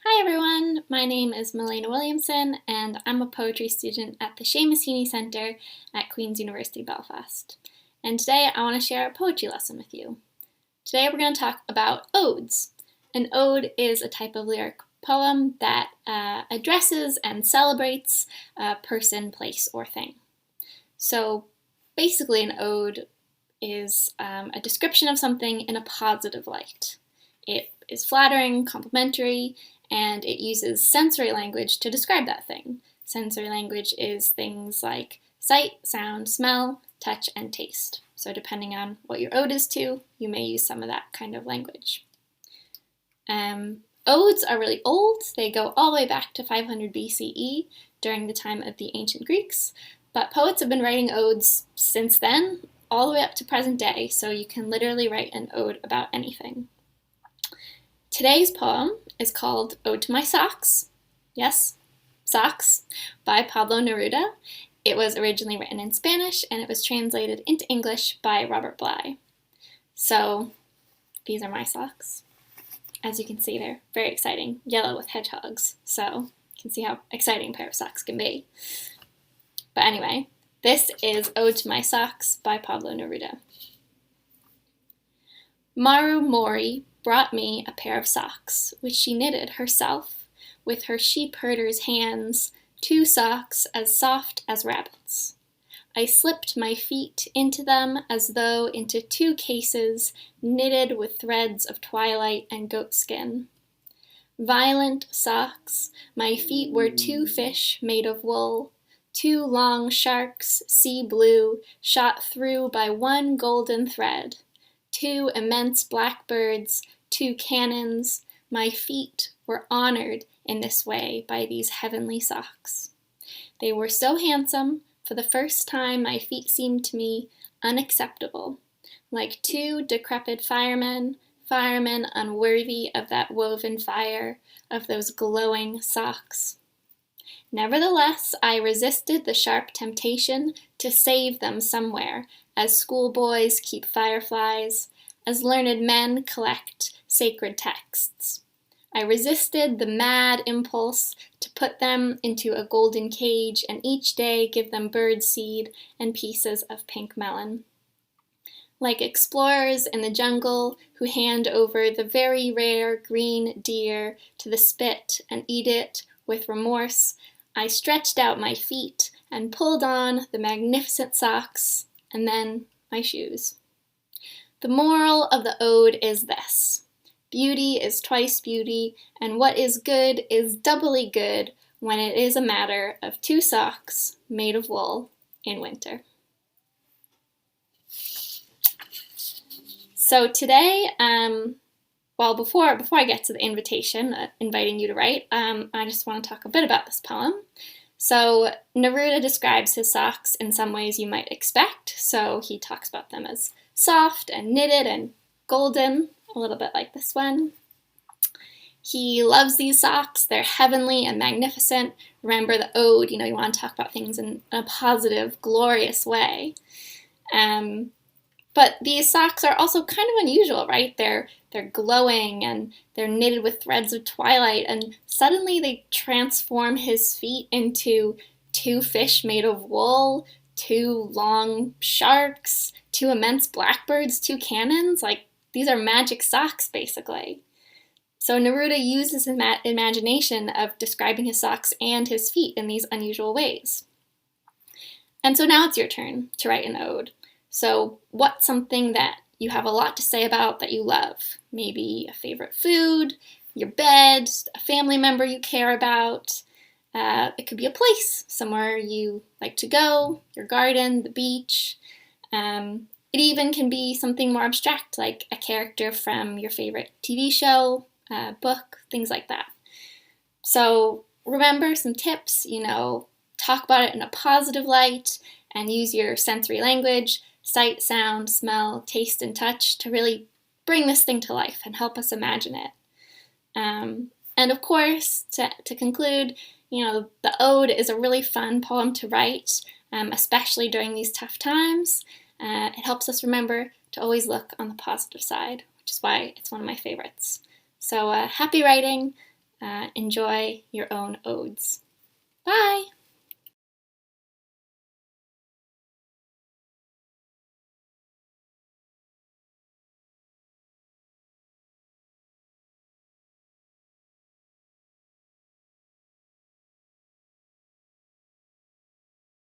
Hi everyone, my name is Milena Williamson and I'm a poetry student at the Seamus Heaney Centre at Queen's University Belfast. And today I want to share a poetry lesson with you. Today we're going to talk about odes. An ode is a type of lyric poem that addresses and celebrates a person, place, or thing. So basically an ode is a description of something in a positive light. It is flattering, complimentary, and it uses sensory language to describe that thing. Sensory language is things like sight, sound, smell, touch, and taste. So depending on what your ode is to, you may use some of that kind of language. Odes are really old. They go all the way back to 500 BCE during the time of the ancient Greeks, but poets have been writing odes since then, all the way up to present day, so you can literally write an ode about anything. Today's poem is called Ode to My Socks. Yes, socks, by Pablo Neruda. It was originally written in Spanish and it was translated into English by Robert Bly. So these are my socks. As you can see, they're very exciting, yellow with hedgehogs. So you can see how exciting a pair of socks can be. But anyway, this is Ode to My Socks by Pablo Neruda. Maru Mori brought me a pair of socks, which she knitted herself with her sheep herder's hands, 2 socks as soft as rabbits. I slipped my feet into them as though into 2 cases knitted with threads of twilight and goatskin. Violent socks, my feet were 2 fish made of wool, 2 long sharks, sea blue, shot through by 1 golden thread, 2 immense blackbirds, 2 cannons. My feet were honored in this way by these heavenly socks. They were so handsome, for the first time my feet seemed to me unacceptable, like 2 decrepit firemen unworthy of that woven fire, of those glowing socks. Nevertheless, I resisted the sharp temptation to save them somewhere, as schoolboys keep fireflies, as learned men collect sacred texts. I resisted the mad impulse to put them into a golden cage and each day give them bird seed and pieces of pink melon. Like explorers in the jungle who hand over the very rare green deer to the spit and eat it with remorse, I stretched out my feet and pulled on the magnificent socks and then my shoes. The moral of the ode is this: beauty is twice beauty, and what is good is doubly good when it is a matter of 2 socks made of wool in winter. So today, before I get to the invitation, inviting you to write, I just want to talk a bit about this poem. So Neruda describes his socks in some ways you might expect. So he talks about them as soft and knitted and golden, a little bit like this one. He loves these socks. They're heavenly and magnificent. Remember the ode, you want to talk about things in a positive, glorious way. But these socks are also kind of unusual, right? They're glowing and they're knitted with threads of twilight, and suddenly they transform his feet into 2 fish made of wool, 2 long sharks, 2 immense blackbirds, 2 cannons. Like, these are magic socks, basically. So Neruda uses his imagination of describing his socks and his feet in these unusual ways. And so now it's your turn to write an ode. So what's something that you have a lot to say about that you love? Maybe a favorite food, your bed, a family member you care about. It could be a place, somewhere you like to go, your garden, the beach. It even can be something more abstract, like a character from your favorite TV show, book, things like that. So remember some tips, talk about it in a positive light and use your sensory language, sight, sound, smell, taste, and touch to really bring this thing to life and help us imagine it. And of course, to conclude, the ode is a really fun poem to write, especially during these tough times. It helps us remember to always look on the positive side, which is why it's one of my favorites. So happy writing, enjoy your own odes. Bye!